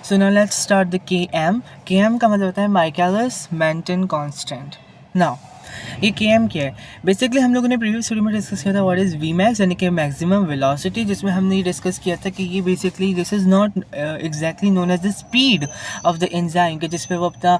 So now let's start the Km. Km का मतलब होता है Michaelis Menten constant. Now ये Km क्या है? बेसिकली हम लोगों ने प्रीवियस वीडियो में डिस्कस किया था व्हाट इज़ Vmax यानी कि मैक्सिमम वेलोसिटी, जिसमें हमने ये डिस्कस किया था कि ये basically this is not exactly known as the speed of the enzyme के जिस पे वो अपना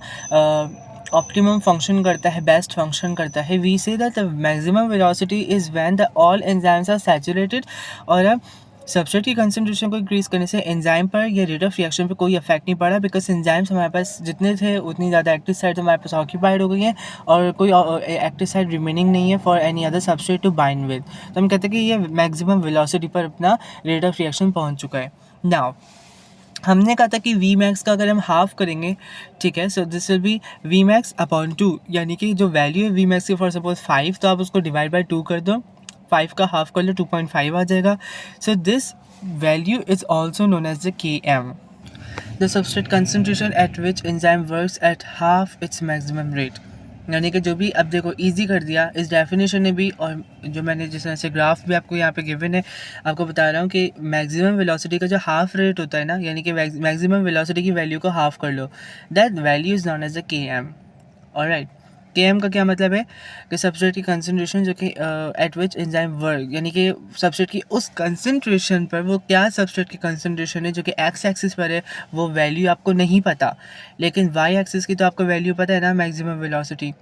ऑप्टिमम फंक्शन करता है, बेस्ट फंक्शन करता है. We say that the maximum velocity is when the all enzymes are saturated. और सबस्ट्रेट की कंसनट्रेशन को इंक्रीज़ करने से एंजाइम पर या रेट ऑफ रिएक्शन पर कोई इफेक्ट नहीं पड़ा, बिकॉज एंजाइम्स हमारे पास जितने थे उतनी ज़्यादा एक्टिव साइट हमारे पास ऑक्यूपाइड हो गई हैं और कोई एक्टिव साइट रिमेनिंग नहीं है for any other substrate to bind with. तो हम कहते हैं कि ये मैक्सिमम वेलोसिटी पर अपना रेट ऑफ रिएक्शन पहुंच चुका है. नाउ हमने कहा था कि वी मैक्स का अगर हम हाफ करेंगे, ठीक है, so this will be V max upon 2, यानी कि जो वैल्यू है वी मैक्स की फॉर सपोज 5, तो आप उसको डिवाइड बाई 2 कर दो, 5 का हाफ कर लो 2.5 आ जाएगा. So this value is also known as the Km, the substrate concentration at which enzyme works at half its maximum rate. यानी कि जो भी अब देखो इजी कर दिया इस डेफिनेशन ने भी, और जो मैंने जिस तरह से ग्राफ भी आपको यहाँ पे गिवन है, आपको बता रहा हूँ कि मैक्सिमम वेलोसिटी का जो हाफ रेट होता है ना, यानी कि मैक्सिमम वेलोसिटी की वैल्यू को हाफ कर लो, that value is known as the Km. All right, Km का क्या मतलब है कि सबस्ट्रेट की कंसनट्रेशन जो कि एट विच एंजाइम वर्क, यानी कि सबस्ट्रेट की उस कंसनट्रेशन पर, वो क्या सबस्ट्रेट की कंसनट्रेशन है जो कि एक्स एक्सिस पर है, वो वैल्यू आपको नहीं पता, लेकिन वाई एक्सिस की तो आपको वैल्यू पता है ना, मैक्सिमम वेलोसिटी.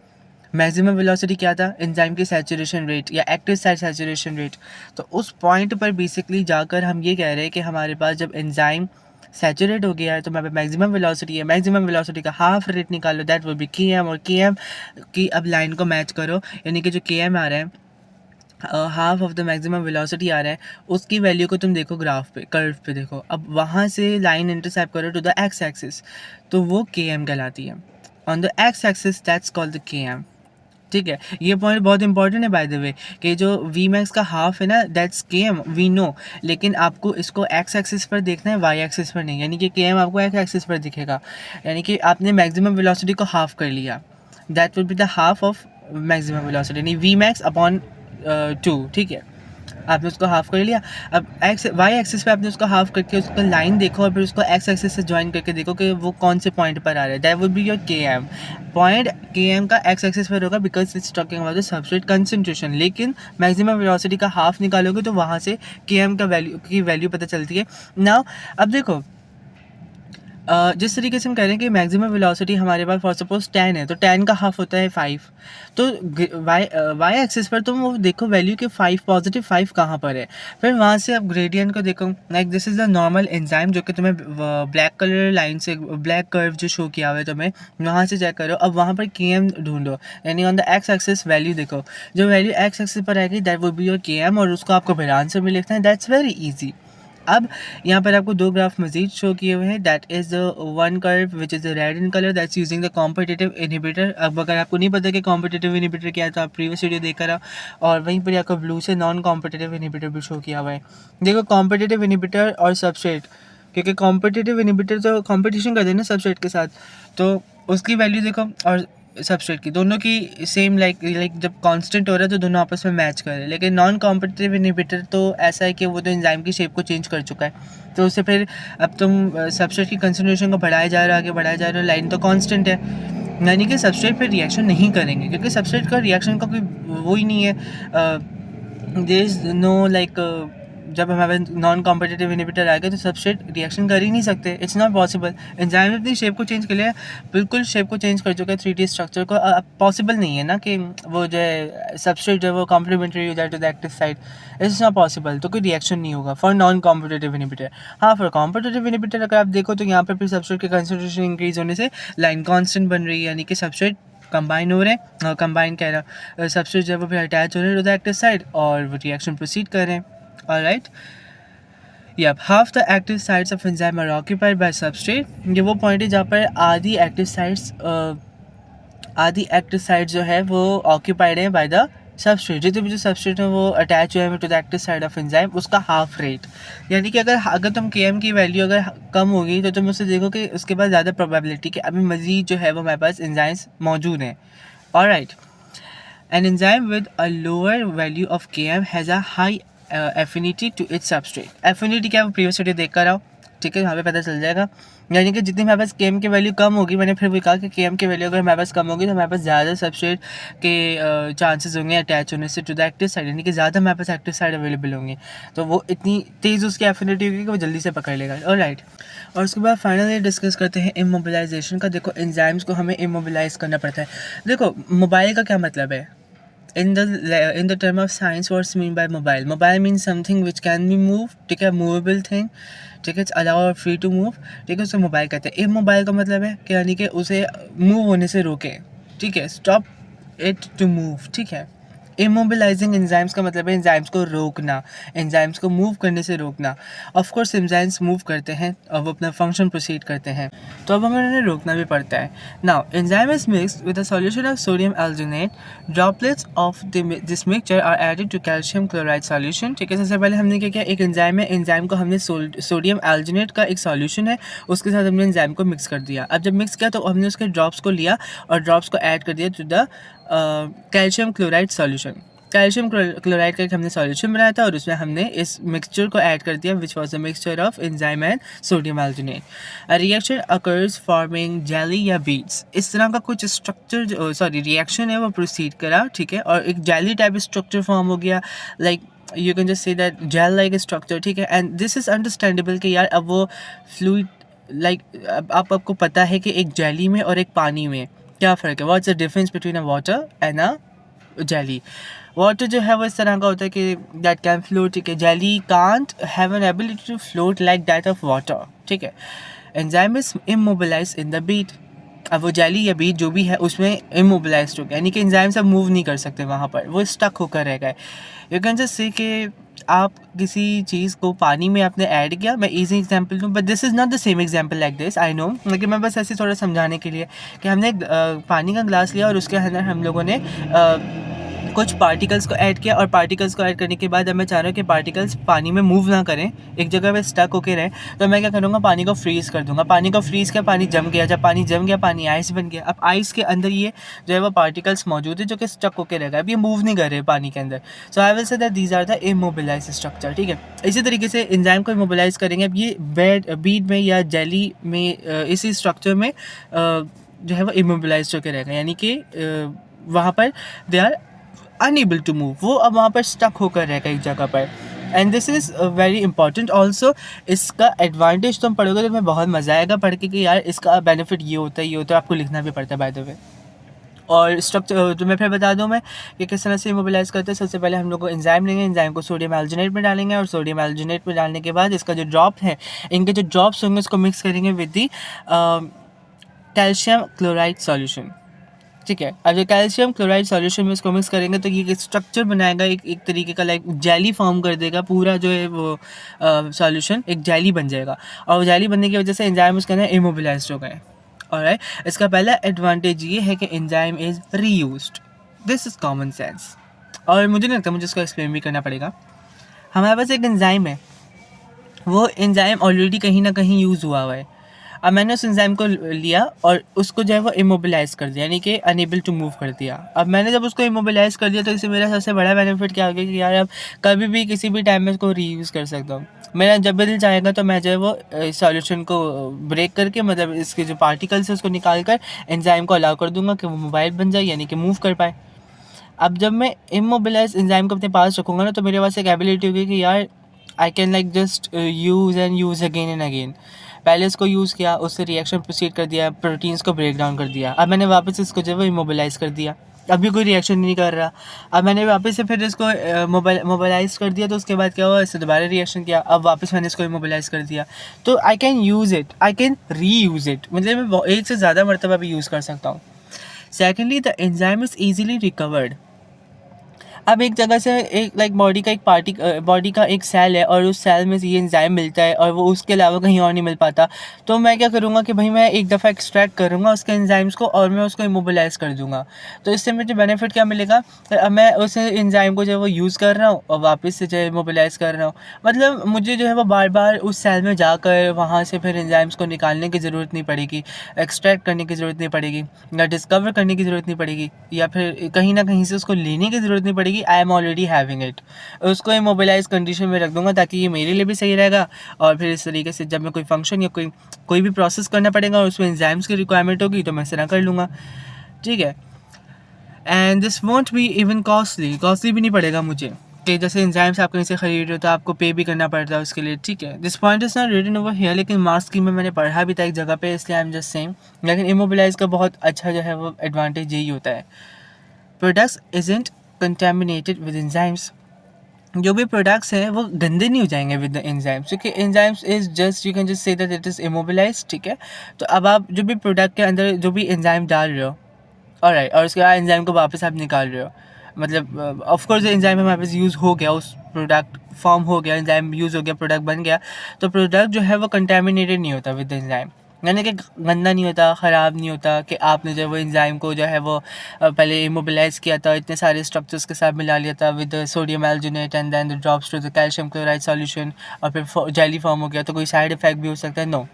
मैक्सिमम वेलोसिटी क्या था, एंजाइम की सैचुरेशन रेट या एक्टिव साइट सैचुरेशन रेट. तो उस पॉइंट पर बेसिकली जाकर हम ये कह रहे हैं कि हमारे पास जब एंजाइम सैचुरेट हो गया है तो हमारे पास मैक्सिमम वेलोसिटी है, मैक्सिमम वेलोसिटी का हाफ रेट निकालो, दैट विल बी Km. और Km की अब लाइन को मैच करो, यानी कि जो Km आ रहा है, half of the maximum velocity आ रहा है, उसकी वैल्यू को तुम देखो ग्राफ पे, कर्व पे देखो, अब वहाँ से लाइन इंटरसेप्ट करो टू द एक्स एक्सिस, तो वो Km कहलाती है. On the x axis that's called the Km. ठीक है, ये पॉइंट बहुत इंपॉर्टेंट है बाय द वे, कि जो वी मैक्स का हाफ है ना, दैट्स Km वी नो, लेकिन आपको इसको एक्स एक्सिस पर देखना है, वाई एक्सिस पर नहीं. यानी कि Km आपको एक्स एक्सिस पर दिखेगा, यानी कि आपने मैक्सिमम वेलोसिटी को हाफ कर लिया, that will be the half of maximum velocity, यानी वी मैक्स अपॉन 2. ठीक है, आपने उसको हाफ कर लिया. अब एक्स वाई एक्सिस पे आपने उसको हाफ करके उसका लाइन देखो और फिर उसको एक्स एक्सिस से ज्वाइन करके देखो कि वो कौन से पॉइंट पर आ रहा है, that would be your Km. Point Km का एक्स एक्सिस पर होगा because it's talking about the substrate concentration, लेकिन मैक्सिमम वेलोसिटी का हाफ निकालोगे तो वहाँ से Km का वैल्यू पता चलती है. नाउ अब देखो, जिस तरीके से हम कह रहे हैं कि मैक्सिमम वेलोसिटी हमारे पास फॉर सपोज 10 है, तो 10 का हाफ होता है 5. तो वाई एक्सिस पर तुम वो देखो वैल्यू के 5 पॉजिटिव 5 कहाँ पर है, फिर वहाँ से आप ग्रेडियंट को देखो, like this is the normal enzyme जो कि तुम्हें ब्लैक कलर लाइन से ब्लैक कर्व जो शो किया हुआ है तुम्हें, वहाँ से चेक करो. अब वहाँ पर Km ढूंढो, यानी on the x axis value देखो, जो वैल्यू एक्स एक्सिस पर आएगी that would be your Km, और उसको आपको फिर आंसर में लिखना है. That's very easy. अब यहाँ पर आपको दो ग्राफ मजीद शो किए हुए हैं, that is one curve which is red in colour, that's using the competitive inhibitor. अब अगर आपको नहीं पता कि कॉम्पिटिटिव इनहिबिटर क्या है तो आप प्रीवियस वीडियो देखकर आओ, और वहीं पर आपको ब्लू से नॉन कॉम्पिटिटिव इनहिबिटर भी शो किया हुआ है. देखो कॉम्पिटिटिव इनहिबिटर और सबस्ट्रेट, क्योंकि कॉम्पिटिटिव इनहिबिटर तो कॉम्पिटिशन करते हैं ना सबस्ट्रेट के साथ, तो उसकी वैल्यू देखो और सबस्ट्रेट की, दोनों की सेम, लाइक जब कांस्टेंट हो रहा है तो दोनों आपस में मैच कर रहे हैं. लेकिन नॉन कॉम्पिटिटिव इनहिबिटर तो ऐसा है कि वो तो एंजाइम की शेप को चेंज कर चुका है, तो उससे फिर अब तुम सबस्ट्रेट की कंसंट्रेशन को बढ़ाए जा रहे हो, आगे बढ़ाए जा रहे हो, लाइन तो कांस्टेंट है, यानी कि सबस्ट्रेट पे रिएक्शन नहीं करेंगे, क्योंकि सबस्ट्रेट का रिएक्शन का कोई वो ही नहीं है. देयर इज़ नो लाइक, जब हमारे नॉन कॉम्पिटिटिव इनहिबिटर आ गए तो सबस्ट्रेट रिएक्शन कर ही नहीं सकते, इट्स नॉट पॉसिबल. एंजाइम ने अपनी शेप को चेंज कर लिया, बिल्कुल शेप को चेंज कर चुका है 3D स्ट्रक्चर को. अब पॉसिबल नहीं है ना कि वो जो है सबस्ट्रेट जो है वो कॉम्प्लीमेंट्री हो जाए to the active side, it's not possible, तो कोई रिएक्शन नहीं होगा फॉर नॉन कॉम्पिटिटिव इनहिबिटर. हाँ, फॉर कॉम्पिटिटिव इनहिबिटर अगर आप देखो तो यहाँ पर फिर सबस्ट्रेट के कंसंट्रेशन इंक्रीज होने से लाइन कॉन्स्टेंट बन रही है, यानी कि सबस्ट्रेट कंबाइन हो रहे हैं, कंबाइन कह रहा, सबस्ट्रेट जो है वो फिर अटैच हो रहे हैं टू द एक्टिव साइड और वो रिएक्शन प्रोसीड कर रहे हैं. Alright. Yep, half the active sites of enzyme are occupied by substrate. ये वो पॉइंट है जहाँ पर आधी एक्टिव साइट जो है वो ऑक्यूपाइड है बाय द सबस्ट्रेट. जितने भी जो सबस्ट्रेट है वो अटैच हुए हैं to the active side of enzyme, उसका हाफ रेट. यानी कि अगर तुम Km की वैल्यू अगर कम होगी तो तुम उससे देखो कि उसके पास ज़्यादा प्रोबेबिलिटी कि अभी मज़ीद जो है वो हमारे पास एंजाइम्स मौजूद हैं. Alright, an enzyme with a lower value of Km has a high affinity to its substrate. Affinity क्या है वो प्रीवियस वीडियो देख कर आओ, ठीक है, वहाँ पे पता चल जाएगा। यानी कि जितनी हमारे पास केएम की वैल्यू कम होगी, मैंने फिर भी कहा कि केएम की वैल्यू अगर हमारे पास कम होगी तो हमारे पास ज़्यादा सबस्ट्रेट के चांसेस होंगे अटैच होने से टू द एक्टिव साइड, यानी कि ज़्यादा हमारे पास एक्टिव साइड अवेलेबल होंगे, तो वो इतनी तेज़ उसकी एफिनिटी होगी कि वो जल्दी से पकड़ लेगा। ऑलराइट, और उसके बाद फाइनली डिस्कस करते हैं इमोबिलाइजेशन का। देखो एंजाइम्स को हमें इमोबिलाइज करना पड़ता है। देखो मोबाइल का क्या मतलब है? In the term of science, what's mean by mobile? Mobile means something which can be moved, ठीक है, movable thing, ठीक है, allow or free to move, ठीक है, उसे मोबाइल कहते हैं। इमोबाइल का मतलब है कि यानी कि उसे मूव होने से रोके, ठीक है, stop it to move, ठीक है। इमोबिलाइजिंग एंजाइम्स का मतलब है एंजाइम्स को रोकना, एंजाइम्स को मूव करने से रोकना। ऑफ कोर्स एंजाइम्स मूव करते हैं और वो अपना फंक्शन प्रोसीड करते हैं, तो अब हमें उन्हें रोकना भी पड़ता है। Now enzyme is mixed with a solution of sodium alginate, droplets of this mixture are added to calcium chloride solution, ठीक है। सबसे पहले हमने क्या किया, एक एंजाइम है, एंजाइम को हमने सोडियम एल्जिनेट का एक सॉल्यूशन है उसके साथ हमने एंजाइम को मिक्स कर दिया। अब जब मिक्स किया तो हमने उसके ड्रॉप्स को लिया और ड्रॉप्स को ऐड कर दिया to the calcium chloride solution. Calcium chloride का एक हमने सॉल्यूशन बनाया था और उसमें हमने इस मिक्सचर को ऐड कर दिया which was a mixture of enzyme and sodium alginate. A reaction occurs forming jelly या बीड्स, इस तरह का कुछ स्ट्रक्चर रिएक्शन है वो प्रोसीड करा, ठीक है, और एक जेली टाइप स्ट्रक्चर फॉर्म हो गया, like you can just say that gel like structure, ठीक है। एंड दिस इज़ अंडरस्टैंडेबल कि यार अब वो फ्लूइड लाइक आपको पता है कि एक जेली में और एक पानी में क्या फ़र्क है, what's the difference between a water and a jelly. Water जो है वो इस तरह का होता है कि दैट कैन फ्लोट, ठीक है, jelly can't have an ability to float like that of water, ठीक है। Enzyme is immobilize in the bead, अब वो जेली या बीट जो भी है उसमें इमोबिलाइज हो गया, यानी कि एंजाइम सब मूव नहीं कर सकते वहाँ पर, वो स्टक होकर रह गए। यू कैन जस्ट से कि आप किसी चीज़ को पानी में आपने ऐड किया, मैं इजी एग्जांपल दूँ but this is not the same example like this, I know, लेकिन मैं बस ऐसे थोड़ा समझाने के लिए कि हमने पानी का ग्लास लिया और उसके अंदर हम लोगों ने कुछ पार्टिकल्स को ऐड किया और पार्टिकल्स को ऐड करने के बाद अब मैं चाह रहा हूँ कि पार्टिकल्स पानी में मूव ना करें, एक जगह पे स्टक होके रहें, तो मैं क्या करूँगा, पानी को फ्रीज़ कर दूँगा। पानी को फ्रीज़ किया, पानी जम गया, जब पानी जम गया पानी आइस बन गया। अब आइस के अंदर ये जो है वो पार्टिकल्स मौजूद है जो कि स्टक होके रह गए, अब ये मूव नहीं कर रहे पानी के अंदर, so I will say that these are the immobilized structure, ठीक है। इसी तरीके से एंजाइम को इमोबिलाइज करेंगे, अब ये बीड में या जेली में इसी स्ट्रक्चर में जो है वो इमोबिलाइज होकर रहेगा, यानी कि वहाँ पर they are unable to move, वो अब वहाँ पर स्टक होकर रहेगा एक जगह पर। And this is very important also. इसका एडवांटेज तुम पढ़ोगे तो तुम्हें बहुत मज़ा आएगा पढ़ के कि यार इसका बेनिफिट ये होता है, ये होता है, आपको लिखना भी पड़ता है बाय द वे। और स्ट्रक्चर तो मैं फिर बता दूं मैं कि किस तरह से इमोबिलाइज करते हैं। सबसे पहले हम लोग को एंजाइम लेंगे, एंजाइम को सोडियम एल्जिनेट में डालेंगे और सोडियम एल्जिनेट में डालने के बाद इसका जो ड्रॉप है, इनके जो ड्रॉप्स होंगे उसको मिक्स करेंगे with the calcium chloride solution, ठीक है। अब जो कैल्शियम क्लोराइड सॉल्यूशन में इसको मिक्स करेंगे तो ये स्ट्रक्चर बनाएगा, एक तरीके का लाइक जेली फॉर्म कर देगा, पूरा जो है वो सॉल्यूशन एक जेली बन जाएगा और जेली बनने की वजह से एंजाइम उसके अंदर इमोबिलाइज्ड हो गए। ऑलराइट, इसका पहला एडवांटेज ये है कि enzyme is reused, this is common sense, और मुझे नहीं लगता मुझे इसको एक्सप्लेन भी करना पड़ेगा। हमारे पास एक एंजाइम है, वो एंजाइम ऑलरेडी कहीं ना कहीं यूज़ हुआ है, अब मैंने उस एंजाइम को लिया और उसको जो है वो इमोबिलाइज कर दिया, यानी कि अनेबल टू मूव कर दिया। अब मैंने जब उसको इमोबिलाइज कर दिया तो इससे मेरा सबसे बड़ा बेनिफिट क्या हो गया कि यार अब कभी भी किसी भी टाइम में इसको रीयूज़ कर सकता हूँ। मेरा जब भी दिल चाहेगा तो मैं जो है वो सॉल्यूशन को ब्रेक करके, मतलब इसके जो पार्टिकल्स है उसको निकाल कर एंजाइम को अलाउ कर दूंगा कि वो मोबाइल बन जाए, यानी कि मूव कर पाए। अब जब मैं इमोबिलाइज एंजाइम को अपने पास रखूँगा ना तो मेरे पास एक एबिलिटी होगी कि यार I can like just use and use again and again. पहले इसको यूज़ किया, उससे रिएक्शन प्रोसीड कर दिया, प्रोटीन्स को ब्रेक डाउन कर दिया, अब मैंने वापस इसको जो है वो इमोबिलाइज़ कर दिया, अभी कोई रिएक्शन नहीं कर रहा। अब मैंने वापस से फिर इसको मोबाइलाइज़ कर दिया तो उसके बाद क्या हुआ, इससे दोबारा रिएक्शन किया, अब वापस मैंने इसको इमोबिलाइज़ कर दिया। तो I can use it, I can री यूज़ इट, मतलब मैं एक से ज़्यादा मरतबा भी यूज़ कर सकता हूँ। Secondly, the enzyme is easily recovered. अब एक जगह से एक लाइक बॉडी का एक सेल है और उस सेल में ये एंजाइम मिलता है और वो उसके अलावा कहीं और नहीं मिल पाता, तो मैं क्या करूँगा कि भाई मैं एक दफ़ा एक्सट्रैक्ट करूँगा उसके एंजाइम्स को और मैं उसको इमोबिलाइज़ कर दूँगा। तो इससे मुझे बेनिफिट क्या मिलेगा, अब मैं उस एंजाइम को जो है वो यूज़ कर रहा हूँ और वापस से जो है इमोबिलाइज़ कर रहा हूँ, मतलब मुझे जो है वो बार बार उस सेल में जाकर वहाँ से फिर एंजाइम्स को निकालने की ज़रूरत नहीं पड़ेगी, एक्सट्रैक्ट करने की ज़रूरत नहीं पड़ेगी, या डिस्कवर करने की ज़रूरत नहीं पड़ेगी, या फिर कहीं ना कहीं से उसको लेने की ज़रूरत नहीं पड़ेगी, कि I am already having it, उसको इमोबिलाइज कंडीशन में रख दूंगा ताकि ये मेरे लिए भी सही रहेगा। और फिर इस तरीके से जब मैं कोई फंक्शन या कोई भी प्रोसेस करना पड़ेगा और उसमें एंजाइम्स की रिक्वायरमेंट होगी तो मैं इस तरह कर लूँगा, ठीक है। And this want be even costly भी नहीं पड़ेगा मुझे, कि जैसे एंजाइम्स आप कहीं से खरीद रहे हो तो आपको पे भी करना पड़ता है उसके लिए, ठीक है। This point is not written over here, लेकिन मार्क्स स्कीम में मैंने पढ़ा भी था एक जगह पे, इसलिए आई एम जस्ट सेइंग। लेकिन इमोबिलाइज का बहुत अच्छा जो है वो एडवांटेज यही होता है, products isn't contaminated with enzymes. जो भी प्रोडक्ट्स हैं वो गंदे नहीं हो जाएंगे विद द एंजाइम्स, क्योंकि enzymes is just, you can just say that it is immobilise, ठीक है। तो अब आप जो भी प्रोडक्ट के अंदर जो भी एंजाइम डाल रहे हो, ऑलराइट, और उसके बाद एंजाइम को वापस आप निकाल रहे हो, मतलब ऑफ कोर्स एंजाइम हमारे पास यूज़ हो गया, उस प्रोडक्ट फॉर्म हो गया, एंजाइम यूज़ हो गया, प्रोडक्ट बन गया, तो प्रोडक्ट जो है वो कंटेमिनेटेड नहीं होता विद एंजाइम, यानी कि गंदा नहीं होता, ख़राब नहीं होता कि आपने जो है वो एंजाइम को जो है वो पहले इमोबिलाइज किया था, इतने सारे स्ट्रक्चर्स के साथ मिला लिया था with sodium alginate and then the drops to the calcium chloride solution, और फिर जेली फॉर्म हो गया, तो कोई साइड इफेक्ट भी हो सकता है। नो,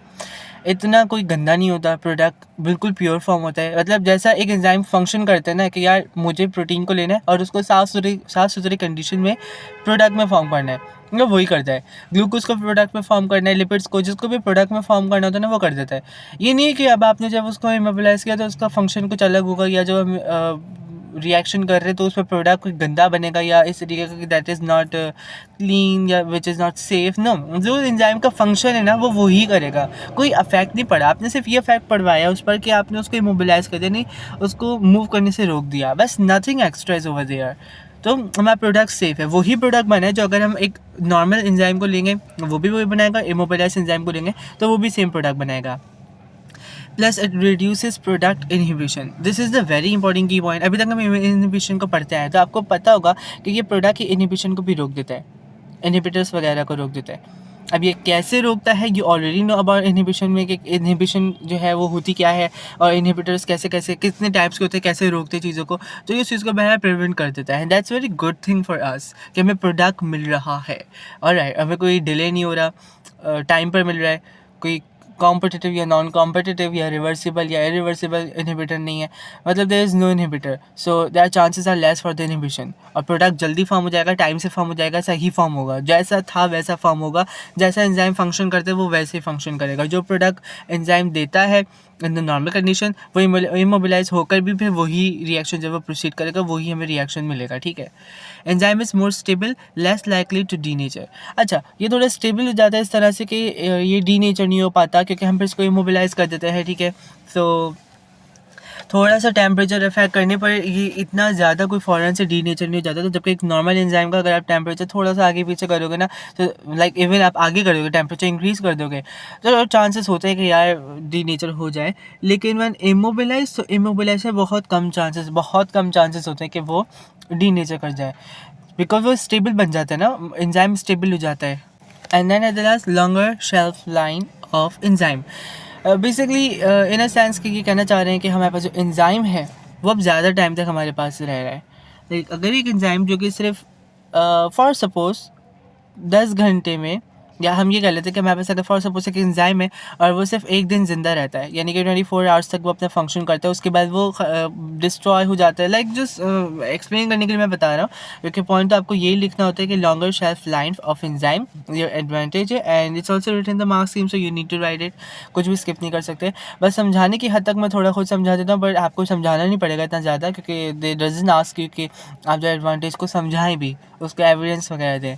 इतना कोई गंदा नहीं होता, प्रोडक्ट बिल्कुल प्योर फॉर्म होता है। मतलब जैसा एक एंजाइम फंक्शन करते हैं ना कि यार मुझे प्रोटीन को लेना है और उसको साफ़ सुथरी कंडीशन में प्रोडक्ट में फॉर्म करना है, मतलब वही करता है। ग्लूकोज को प्रोडक्ट में फॉर्म करना है, लिपिड्स को, जिसको भी प्रोडक्ट में फॉर्म करना होता है ना वो कर देता है। ये नहीं है कि अब आपने जब उसको इमोबिलाइज किया तो उसका फंक्शन कुछ अलग होगा, या जो रिएक्शन कर रहे हैं तो उसमें प्रोडक्ट कुछ गंदा बनेगा या इस तरीके का कि दैट इज़ नॉट क्लीन या which is not safe. No, जो एंजाइम का फंक्शन है ना वो वही करेगा, कोई अफेक्ट नहीं पड़ा, आपने सिर्फ ये इफेक्ट पड़वाया उस पर कि आपने उसको इमोबिलाइज कर दिया, नहीं उसको मूव करने से रोक दिया, बस nothing extra is over there. तो हमारा प्रोडक्ट सेफ है, वही प्रोडक्ट बना है जो अगर हम एक नॉर्मल एंजाइम को लेंगे वो भी वही बनाएगा, इमोबिलाइज एंजाइम को लेंगे तो वो भी सेम प्रोडक्ट बनाएगा। Plus it reduces product inhibition, this is the very important की पॉइंट। अभी तक हम इनहिबिशन को पढ़ते हैं तो आपको पता होगा कि ये प्रोडक्ट की इनहिबिशन को भी रोक देता है, इनहिबिटर्स वगैरह को रोक देता है। अब ये कैसे रोकता है, you already know about inhibition में कि इनहिबिशन जो है वो होती क्या है और इनहिबिटर्स कैसे कैसे कितने टाइप्स के होते हैं, कैसे रोकते हैं चीज़ों को, तो ये उस चीज़ को बहरहाल प्रिवेंट कर देता है। That's very good thing for us कि हमें प्रोडक्ट मिल रहा है, ऑलराइट, हमें कोई डिले नहीं हो रहा, टाइम पर मिल रहा है, कोई कॉम्पिटिटिव या नॉन कॉम्पिटिटिव या रिवर्सिबल या इरिवर्सिबल इनहिबिटर नहीं है, मतलब there is no inhibitor, so there chances are less for the inhibition, और प्रोडक्ट जल्दी फॉर्म हो जाएगा, टाइम से फॉर्म हो जाएगा, सही फॉर्म होगा, जैसा था वैसा फॉर्म होगा, जैसा एंजाइम फंक्शन करते हैं वो वैसे ही फंक्शन करेगा। जो प्रोडक्ट एंजाइम देता है इन द नॉर्मल कंडीशन वो इमोबिलाइज होकर भी फिर वही रिएक्शन जब वो प्रोसीड करेगा वही हमें रिएक्शन मिलेगा, ठीक है। Enzyme is more stable, less likely to denature. अच्छा, ये थोड़ा स्टेबल हो जाता है इस तरह से कि ये डीनेचर नहीं हो पाता क्योंकि हम फिर इसको इमोबिलाइज कर देते हैं, ठीक है। तो थोड़ा सा टेम्परेचर इफेक्ट करने पर ये इतना ज़्यादा कोई फ़ौरन से डीनेचर नहीं हो जाता। तो जबकि एक नॉर्मल एंजाइम का अगर आप टेम्परेचर थोड़ा सा आगे पीछे करोगे ना, तो लाइक इवन आप आगे करोगे, टेम्परेचर इंक्रीज़ कर दोगे तो चांसेस होते हैं कि यार डीनेचर हो जाए। लेकिन वन इमोबिलाइज, तो इमोबिलाइज में बहुत कम चांसेस होते हैं कि वो डीनेचर कर जाए, बिकॉज वो स्टेबल बन जाता है ना, एंजाइम स्टेबल हो जाता है। And then at the last, longer shelf line of enzyme. Basically in a sense कि ये कहना चाह रहे हैं कि हमारे पास जो एंजाइम है वो अब ज़्यादा टाइम तक हमारे पास रह रहा है। लाइक अगर एक एंजाइम जो कि सिर्फ फॉर सपोज 10 घंटे में, या हम ये कह लेते हैं कि हमारे पास अगर फॉर सपोज एक एंजाइम है और वो सिर्फ एक दिन ज़िंदा रहता है, यानी कि 24 आवर्स तक वो अपना फंक्शन करता है, उसके बाद वो डिस्ट्रॉय हो जाता है। लाइक जस्ट एक्सप्लेन करने के लिए मैं बता रहा हूँ, क्योंकि पॉइंट तो आपको यही लिखना होता है कि longer shelf life of enzyme your advantage है, and it's also written the marks scheme, so you need to write it. कुछ भी स्किप नहीं कर सकते, बस समझाने की हद तक मैं थोड़ा खुद समझा देता हूँ, बट आपको समझाना नहीं पड़ेगा इतना ज़्यादा, क्योंकि दे डजंट आस्क यू कि आप जो एडवांटेज को समझाएं भी, उसका एविडेंस वगैरह दें।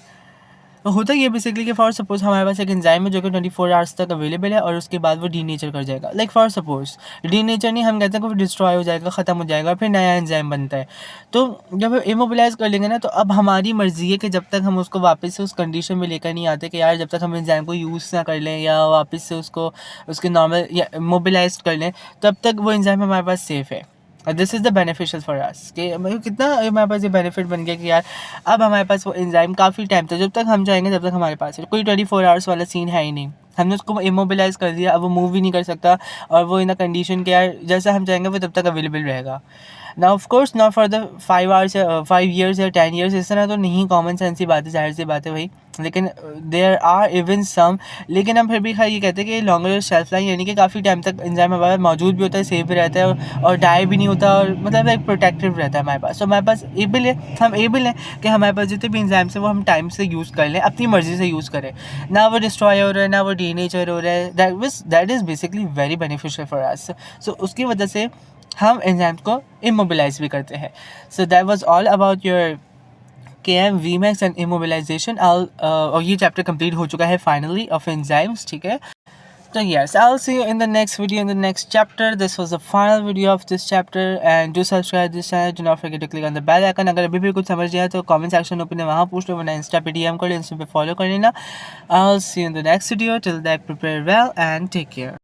तो होता ही है बेसिकली कि फॉर सपोज हमारे पास एक एंजाइम है जो कि 24 आवर्स तक अवेलेबल है और उसके बाद वो डीनेचर कर जाएगा। लाइक फॉर सपोज डीनेचर नहीं, हम कहते हैं कि वो डिस्ट्रॉय हो जाएगा, ख़त्म हो जाएगा, फिर नया एंजाइम बनता है। तो जब इमोबिलाइज कर लेंगे ना, तो अब हमारी मर्जी है कि जब तक हम उसको वापस से उस कंडीशन में लेकर नहीं आते कि यार जब तक हम एंजाइम को यूज़ ना कर लें या वापस से उसको उसके नॉर्मल या मोबिलाइज कर लें, तब तक वो एंजाइम हमारे पास सेफ़ है। This is the beneficial for अस कि मतलब कितना हमारे पास ये बेनिफिट बन गया कि यार अब हमारे पास वो एंजाइम काफ़ी टाइम तक, जब तक हम चाहेंगे जब तक हमारे पास है, कोई 24 आवर्स वाला सीन है ही नहीं। हमने उसको इमोबिलाइज कर दिया, अब वो मूव भी नहीं कर सकता और वो इन अ कंडीशन के यार जैसा हम चाहेंगे वो तब तक अवेलेबल रहेगा। ना of course not for the 5 hours या 5 ईयर्स या 10 ईयर्स, इस तरह तो नहीं, कॉमन सेंस ही बात है, जाहिर सी बात है भाई, लेकिन देयर आर इवन सम, लेकिन हम फिर भी ये कहते हैं कि लॉन्गर शेल्फ लाइन, यानी कि काफ़ी टाइम तक एंजाइम हमारे पास मौजूद भी होता है, सेफ भी रहता है और डाई भी नहीं होता, और मतलब एक प्रोटेक्टिव रहता है हमारे पास। तो हमारे पास एबल है, हम एबल हैं कि हमारे पास जितने भी एंजाइम्स हैं वो हम टाइम से यूज़ कर लें, अपनी मर्ज़ी से यूज़ करें, ना वो डिस्ट्रॉय हो रहा है, ना वो डीनेचर हो रहा है। That is basically very beneficial for us. So उसकी वजह से हम एंजाइम को इमोबिलाइज भी करते हैं। So that was all about your KM, Vmax and immobilization. और ये चैप्टर कंप्लीट हो चुका है फाइनली ऑफ एंजाइम्स, ठीक है। So yes, I'll see you in the next video, in the next chapter. This was the final video of this chapter, and do subscribe this channel. Do not forget to click on the bell icon. अगर अभी भी कुछ समझ नहीं आया तो comment section open है, वहाँ पूछ लो, वरना इंस्टा पे DM कर लो, इंस्टा पे फॉलो कर लेना। I'll see you in the next video. Till then, prepare well and take care.